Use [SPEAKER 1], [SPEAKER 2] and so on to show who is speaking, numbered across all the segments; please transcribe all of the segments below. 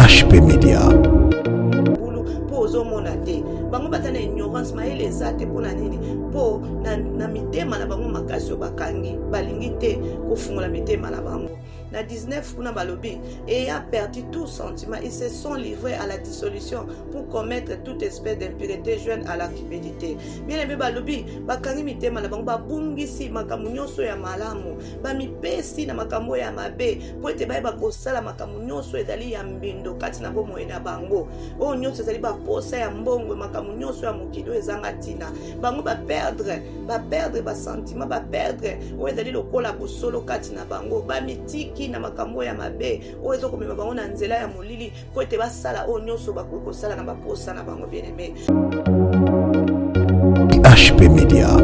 [SPEAKER 1] HP Media.
[SPEAKER 2] Pozo monate bango batana ignorance maele ezate pona nini po na mitema na bango makasi bakangi balingi te kofungola mitema na bango na 19 kuna balobi et a perdu tout sentiment, ils se sont livrés à la dissolution pour commettre toute espèce d'impureté jointe à la cupidité. Bien aimé balobi bakangi mitema na bango babungisi makambo nyonso ya malamu bamipesi na makambo ya mabe po ete bayeba kosala makambo nyonso ezali ya mbindo kati na bomoi na bango oyo nyonso ezali baposa ya mbongo makambo nyonso ya mokili oyo ezanga ntina bango baperdre basentiment baperdre oyo ezali lokola bosolo kati na bango bamitiki na makambo ya mabe oyo ezokomema bango na nzela ya molili po ete basala oyo nyonso bakoki kosala na baposa na bango bien aimé.
[SPEAKER 1] HP Media.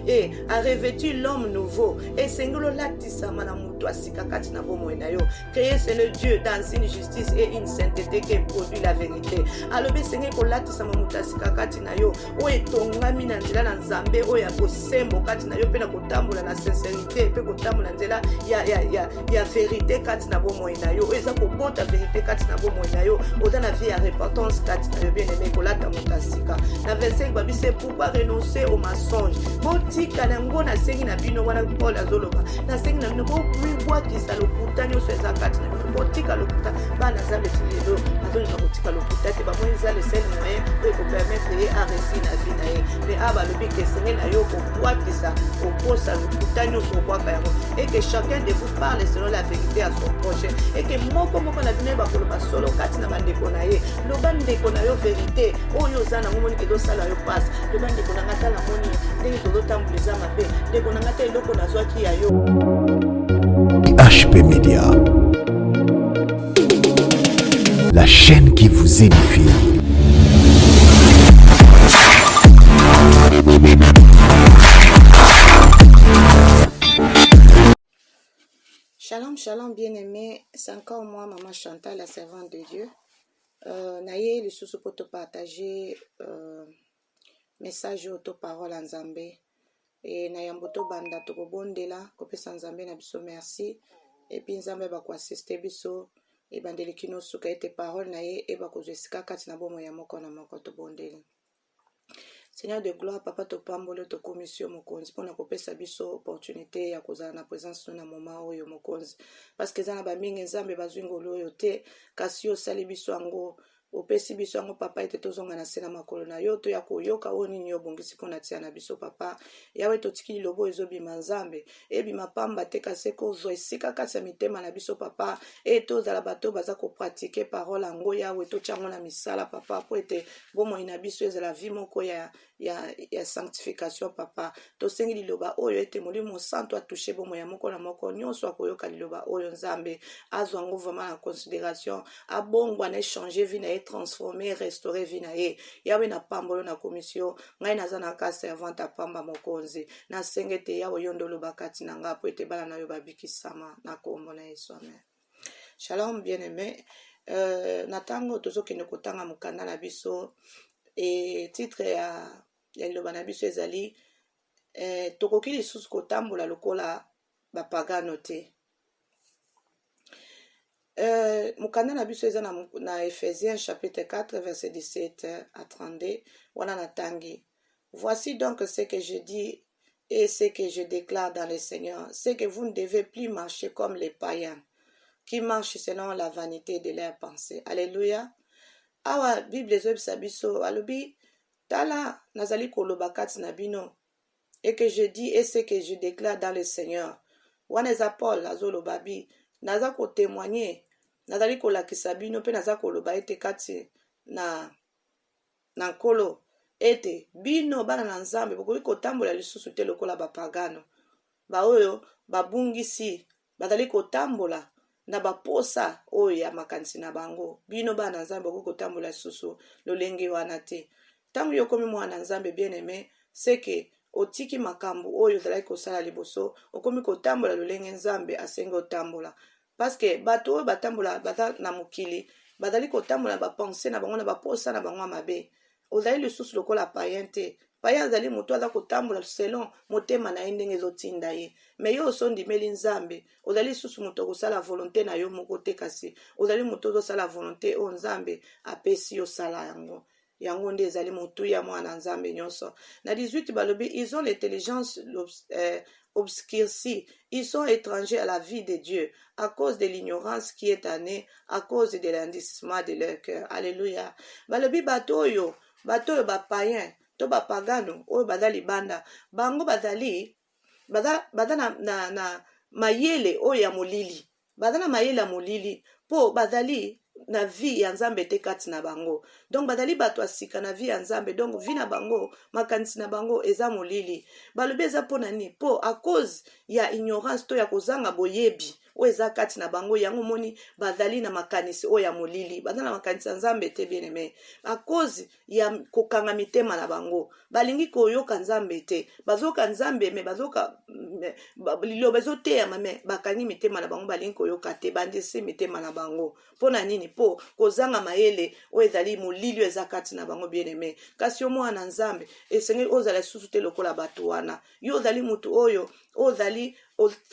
[SPEAKER 2] Et a revêtu l'homme nouveau et sengolo latissama na mutu asika kati na bomoi na yo. Créé c'est le Dieu dans une justice et une sainteté qui produit la vérité. Alobe senge ko latissama mutu asika kati na yo o etongami na nzela na nzambe o ya kosembo kati na yo pe na kotambola na sincérité pe kotambola nzela ya vérité kati na bomoi na yo eza ko bota vérité kati na bomoi na yo oza na vie ya repentance kati na yo bien aimé ko lata mutu asika. Na verset babi c'est pourquoi renoncer au mensonge botika nango na sengi na bino wana Paul azoloba na sengi na bino bokuibwa kisa lokuta nyonso eza kati na bino botika lokuta bana za letilelo azoloba botika lokuta te bamoni eza le sel na ye po ekopermettre ye aresi na vie na ye mais aba lobi ke sengi na yo kobwakisa kokosa lokuta nyonso obwaka yango et que chacun de vous parle selon la vérité à son prochain et que moko na bino bakoloba solo kati na bandeko na ye loba ndeko na yo vérité oyo oza nango moni ke dosala yo passe loba ndeko na ngata la moni ndenge tozotambuliza mabe ndeko na ngata eloko nazwaki ya yo.
[SPEAKER 1] HP Media, la chaîne qui vous édifie.
[SPEAKER 2] Shalom bien-aimé, c'est encore moi Maman Chantal, la servante de Dieu. Naye le sous pour te partager message auto parole en Zambé et nayamboto banda to bondela kopesa Nzambe na biso merci et puis Nzambe ba ko assister biso et bandeli kino suka ete parole naye e ba ko zesika kati na bomo ya moko na moko to bondeli. Seigneur de gloire, papa to pambolo to commission mokonzi pona kopesa biso opportunité ya kozala na présence na moment oyo mokonzi parce que zana ba mingi Nzambe bazwingolo oyo te kasi osali biso ango opesi biso yango papa ete tozonga na sena makolo na yo to ya koyoka o nini yo bongisi pona tia na biso papa yawe totiki lobo ezobima Nzambe ebima pamba te kasi ko zo esika kati ya mitema na biso papa e tozala bato baza ko pratiquer parole ango yawe to tiango na misala papa po ete bomoi na biso ezala vie moko ya sanctification papa tosengi liloba oyo ete molimo santo atouche bomoi ya moko na moko nyonso akoyoka liloba oyo Nzambe azwa ngo vraiment en considération abongwa na échanger vie na transformer restaurer vie na ye yawe na pambolo na commission ngai naza na ka servante apamba mokonzi na sengete yawe yondolo bakati na nga po ete bala na yo babikisama na kombo na Yesu amen. Shalom bien-aimé, natango tozokende kotanga mukanda na biso et titre ya liloba na biso ezali tokoki lisusu kotambola lokola bapagano te. Mukanda na biso eza na Ephésiens chapitre 4 verset 17 à 32 wana natangi. Voici donc ce que je dis et ce que je déclare dans le Seigneur, c'est que vous ne devez plus marcher comme les païens qui marchent selon la vanité de leurs pensées. Alléluia. Awa Bible ezobisa biso alobi tala nazali koloba kati na bino et que je dis et ce que je déclare dans le Seigneur. Wana eza Paul azoloba bi naza ko témoigner nazali kolakisa bino pe naza koloba ete kati na nkolo ete bino bana na Nzambe bokoki kotambola lisusu te lokola bapagano baoyo babungisi bazali kotambola na baposa oyo ya makanisi na bango bino bana na Nzambe bokoki kotambola lisusu lolenge wana te. Tango yokomi mwana Nzambe bien-aimé c'est que otiki makambo oyo ozalaki kosala liboso okomi kotambola lolenge Nzambe asengi otambola parce que bato oyo batambola baza na mokili bazali kotambola bapense na bango na baposa na bango mabe ozali lisusu lokola païen te payen azali moto aza kotambola selon motema na ye ndenge ezotinda ye. Me yo osondimeli nzambe ozali lisusu moto akosala volonté na yo moko te, kasi ozali moto ozosala volonté oyo nzambe apesi yo sala yango. Yango nde ezali motuya mwana nzambe nyonso. Na 18 balobi ils ont l'intelligence obscurcie, ils sont étrangers à la vie de Dieu à cause de l'ignorance qui est en eux, à cause de l'endurcissement de leur cœur. Alléluia. Balobi batoyo bapayen to bapagano oyo baza libanda bango bazali baza na mayele oyo ya molili, baza na mayele ya molili po bazali na vie ya nzambe te kati na bango. Donc bazali bato asika na vie ya nzambe, donc vie na bango makanisi na bango eza molili. Balobi eza pona ni po a cause ya ignorance to ya kozanga boyebi oyo eza kati na bango, yango moni bazali na makanisi oyo ya molili, baza na makanisi ya nzambe te bien aimé. A cause ya kokanga mitema na bango, balingi koyoka nzambe te, bazoka nzambe me bazoka liloba ezoteyama me bakangi mitema na bango, balingi koyoka te, bandisi mitema na bango. Pona nini? Po kozanga mayele oyo ezali molili oyo eza kati na bango bien aimé. Kasi yo mwana nzambe esengeli ozala susu te lokola bato wana. Yo ozali mutu oyo ozali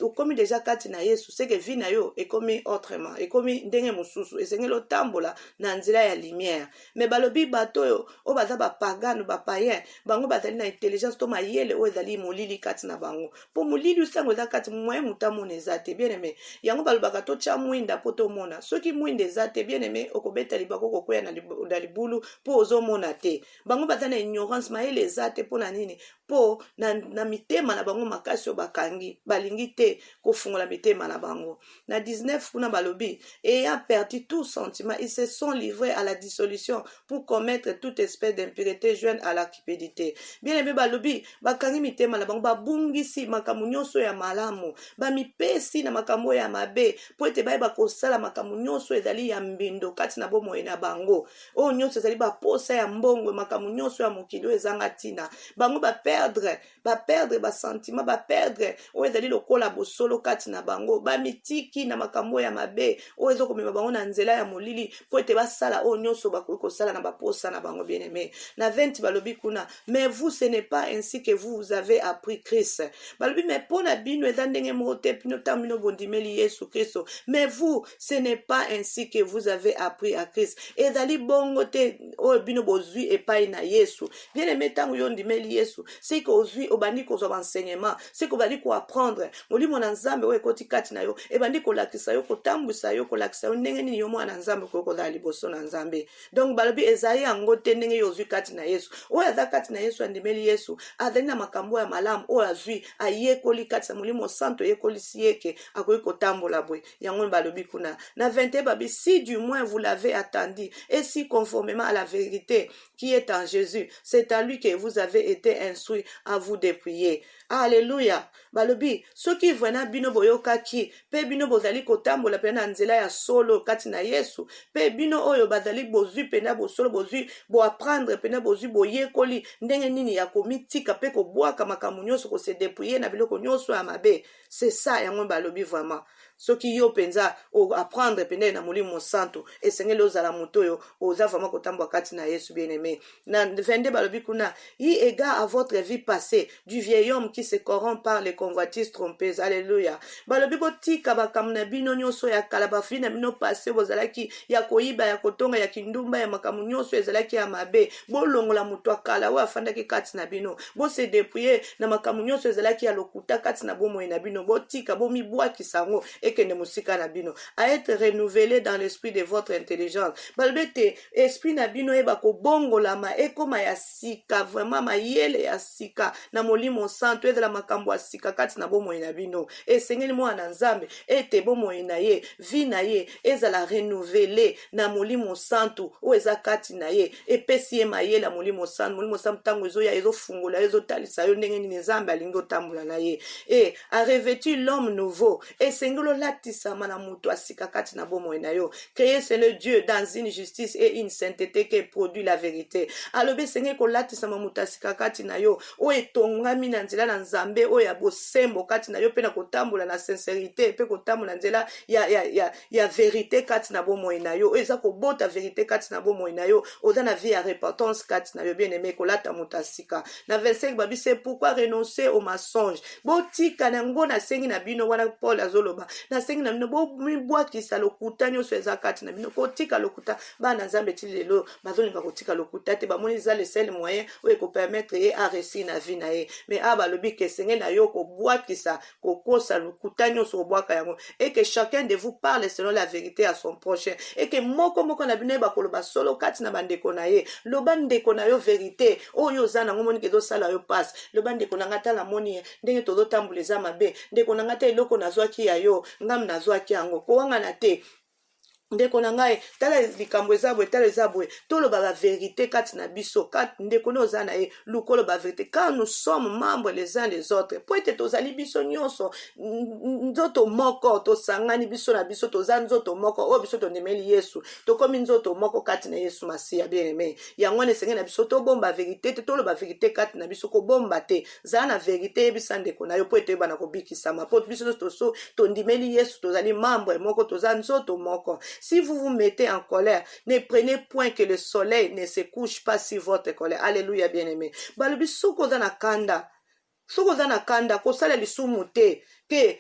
[SPEAKER 2] okomi deja kati na Yesu, seke vi na yo ekomi autrement, ekomi ndenge mosusu, esengeli otambola na nzela ya lumière. Me balobi bato oyo o baza bapagano bapayen, bango bazali na intelligence to mayele oyo ezali molili kati na bango. Po molili usango eza kati moye mutamona eza te bien aimé. Yango balobaka totya mwinda po tomona. Soki mwinda eza te bien aimé, okobeta libako kokwea na libulu po ozomona te. Bango baza na ignorance, mayele eza te po na nini? Po na mitema na bango makasi oyo bakangi balingi te kofungola mitema na bango. Na 19 kuna balobi ayant perdu tout sentiment, ils se sont livrés à la dissolution pour commettre toute espèce d'impureté jointe à la cupidité. Bien aimé balobi bakangi mitema na bango, babungisi makambo nyonso ya malamu, bamipesi na makambo ya mabe po ete bayeba kosala makambo nyonso ezali ya mbindo kati na bomoi na bango. Oyo nyonso ezali baposa ya mbongo, makambo nyonso ya mokili oyo ezanga ntina. Bango baperdre basentiment, baperdre oyo ezali lokola bosolo kati na bango, bamitiki na makambo ya mabe oyo ezokomema bango na nzela ya molili po ete basala oyo nyonso bakoki kosala na baposa na bango bien aimé. Na 20 balobi kuna mais vous ce n'est pas ainsi que vous avez appris Christ. Balobi mais pona bino eza ndenge moko te pino ntango bino bondimeli Yesu Kristo. Mais vous ce n'est pas ainsi que vous avez appris à Christ. Ezali bongo te oyo bino bozwi epai na Yesu. Bien aimé, ntango yo ndimeli Yesu c'est que ozwi obandi kozwa enseignement, c'est que obandi ko apprendre molimo na nzambe oyo ekoti kati na yo, ebandi kolakisa yo, kotambwisa yo, kolakisa yo ndenge nini yo mwana nzambe koyo kozala liboso na nzambe. Donc balobi ezali yango te ndenge yo ozwi kati na Yesu. Oyo aza kati na Yesu andimeli Yesu azali na makambo ya malamu oyo azwi ayekoli kati na molimo santo yekolisi yeke akoki kotambola boye. Yango balobi kuna na 21 babi si du moins vous l'avez attendu et si conformément à la vérité qui est en Jésus, c'est à lui que vous avez été instruits à vous dépouiller. Alléluia. Balobi soki vena bino boyokaki pe bino bozali kotambola pe na nzela ya solo kati na Yesu, pe bino oyo bazali bozwi pena bosolo bozwi bo apprendre pena bozwi boyekoli ndenge nini ya komitika pe kobwaka makambo nyonso ko se dépouiller na biloko nyonso ya mabe. C'est ça yango balobi vraiment. Soki yo penza o apprendre pena na molimo santo esengeli ozala moto yo oza vraiment kotambola kati na Yesu bien aimé. Na 22 balobi kuna y égard à votre vie passée du vieil homme qui se corrompt par les convoitises trompeuses. Alléluia. Balobi botika bakamna bino nyonso ya kala bafina bino passé bozalaki ya koyiba ya kotonga ya kindumba ya makamu nyonso ezalaki ya mabe bolongola mutu akala wa afandaki kati na bino bo se dépouiller na makamu nyonso ezalaki ya lokuta kati na bomoi na bino botika bo mibwaki sango ekende musika na bino à être renouvelé dans l'esprit de votre intelligence. Balbete esprit na bino eba ko bongola ma ekoma ya sika vraiment mayele ya sika na molimo santo ezala makambo ya sika kati na bomoi na bino. Esengeli mwana nzambe ete bomoi na ye vi na ye ezala renouvelé na molimo santo o eza kati na ye epesi ye mayele la molimo santo tango ezoya ezofungola ezotalisa yo ndenge nini nzambe alingi otambola na ye et a revêtu l'homme nouveau. Esengelo latisama na mutu asika kati na bomoi na yo. Créer c'est le Dieu dans une justice et une sainteté qui produit la vérité. Alobe senge ko latisama mutu asika kati na yo o etongami na nzela na nzambe oyo ya bosembo kati na yo pe na kotambola na sincérité pe kotambola nzela ya vérité kati na bomoi na yo oyo eza kobota vérité kati na bomoi na yo oza na vie ya repentance kati na yo bien aimé kolata moto asika na verset babi c'est pourquoi renoncer au mensonge botika nango nasengi na bino wana Paul azoloba nasengi na bino bomibwakisa lokuta nyonso eza kati na bino kotika lokuta bana nzambe ti lelo bazolinga kotika lokuta te bamoni eza le seul moyen oyo ekopermettre ye aresi na vie na ye mais balobi ke esengeli na yo kobwakisa kokosa lokuta nyonso kobwaka yango et que chacun de vous parle selon la vérité à son prochain et que moko na bino yeba koloba solo kati na bandeko na ye loba ndeko na yo vérité oyo oza nango moni ke ezosala yo passe loba ndeko na nga tala moni ndenge tozotambola eza mabe ndeko na nga te eloko nazwaki ya yo ngam nazwaki yango kowangana te ndeko na ngai tala likambo eza boye tala eza boye toloba ba vérité kati na biso kati ndeko oza na ye lukolo ba vérité car nous sommes membres les uns des autres po ete tozali biso nyonso nzoto moko tosangani biso na biso toza nzoto moko oyo biso tondimeli Yesu tokomi nzoto moko kati na Yesu Masiya bien aimé yango wana esengeli na biso tobomba vérité te toloba vérité kati na biso kobomba te zala na vérité yebisa ndeko na yo po ete yebana kobikisama po biso toso tondimeli Yesu tozali membre moko toza nzoto moko. Si vous vous mettez en colère, ne prenez point que le soleil ne se couche pas sur votre colère. Alléluia, bien-aimé. Balobi soko za na kanda. Soko za na kanda kosala lisumu te ke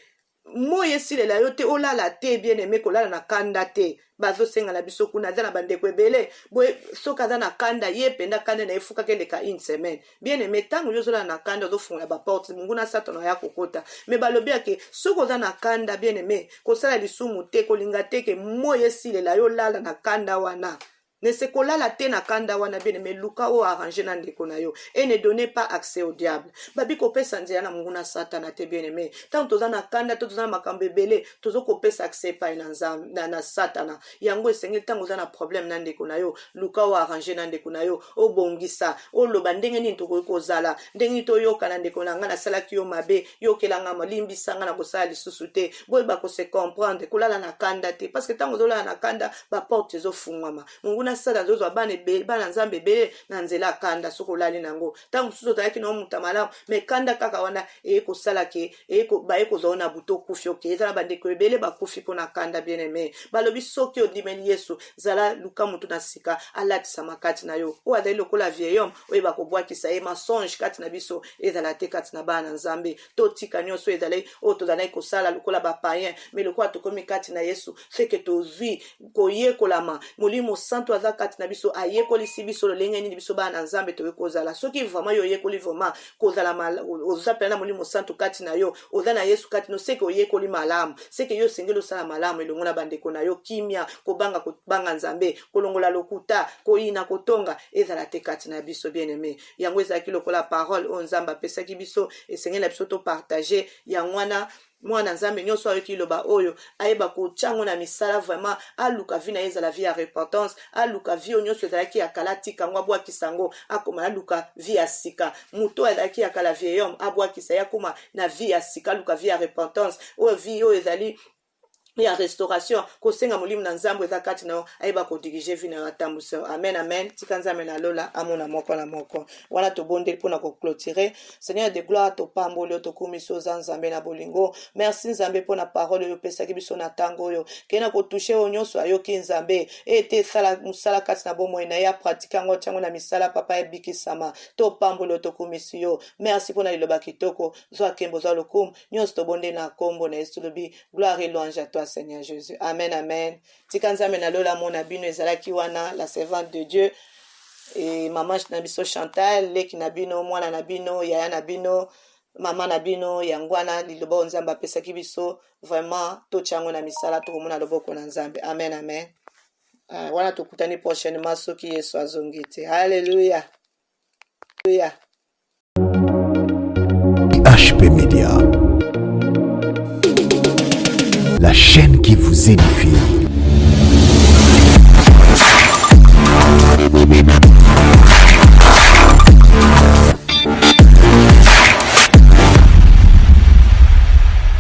[SPEAKER 2] moye silela yo te olala te bien-aimé kolala na kanda te. Bazo senga na biso kuna za na bandeko ebele boye soka za na kanda ye penda kanda na efuka keleka une semaine bien-aimé tango yo zola na kanda ozofunga ba porte mungu na satana ya kokota me balobi ake soko za na kanda bien-aimé kosala lisumu te kolinga te ke moye silela yo lala na kanda wana ne se kolala te na kanda wana bien-aimé luka o arranger na ndeko na yo et ne donnez pas accès au diable babi kopesa nzela na mungu na satana te bien-aimé tango toza na kanda toza na makambo ebele tozo kopesa accès pa na satana yango esengeli tango oza na problème na ndeko na yo luka o arranger na ndeko na yo obongisa oloba ndenge nini tokoki kozala ndenge nini toyoka na ndeko na nga nasalaki yo mabe yokelanga malimbisanga na kosala lisusu te boyeba kose comprendre kolala na kanda te parce que tango ozolala na kanda baporte ezofungwama mungu na sada zozo bana nzambe bele na nzela kanda soko lali nango tangu suzo tayaki na muta malamu me kanda kaka wana kosala ke baye kozona buto kufi oke ezala bandeko ebele bakufi pona kanda bien-aimé balobi soki odimeli Yesu zala luka mutu na sika alatisa makati na yo o adali lokola vieil homme oyeba kobwakisa ye mensonge kati na biso ezala te kati na bana nzambe totika nyonso ezali o tozalaki kosala lokola bapayen me lokola tokomi kati na Yesu feke tozwi koyekolama molimo santo aza kati na biso ayekolisi biso lolenge nini biso bana nzambe toye kozala soki vraiment yo yekoli vraiment kozala ozapela na molimo santo kati na yo oza na Yesu kati no seke oyekoli malamu seke yo sengeli osala malamu elongo na bandeko na yo kimia kobanga nzambe kolongola lokuta koyina kotonga ezala te kati na biso bien-aimé yango ezalaki lokola parole o nzambe apesaki biso esengeli na biso to partager yango wana mwana nzambe nyonso ayoki loba oyo ayeba kochango na misala vraiment aluka vi na ezala vi ya repentance aluka vi nyonso ezalaki ya kala tika ngo abwakisa yango akoma aluka vi ya sika muto ezalaki ya kala vieil homme abwakisa ya koma na vi ya sika aluka vi ya repentance oyo vi oyo ezali ya restauration kosenga molimo na nzambe eza kati na yo ayeba kodirige vi na yo atambwisa amen amen tika nzambe na lola amona moko na moko wana tobondeli mpona koclôturer seigneur de gloire topamboli oyo tokumisi oza nzambe na bolingo merci nzambe mpona parole oyo opesaki biso na ntango oyo kei na kotushe oyo nyonso ayoki nzambe ete esala mosala kati na bomoi na ye apratike yango tiango na misala papa ebikisama topamboli oyo tokumisi yo merci mpona liloba kitoko zwa kembo zwa lokumu nyonso tobondeli na nkombo na yesu lobi gloire et louange à toi Seigneur Jésus. Amen, amen. Tika nzambe na lola mona bino ezalaki wana la servante de Dieu et maman na biso Chantal leki na bino mwana na bino yaya na bino mama na bino yangwana liloba nzambe apesaki biso vraiment tochango na misala tokomona loboko na nzambe. Amen, amen. Wana tokutani prochainement soki Yesu azongi te. Alléluia. Alléluia.
[SPEAKER 1] HP Media, la chaîne qui vous édifie.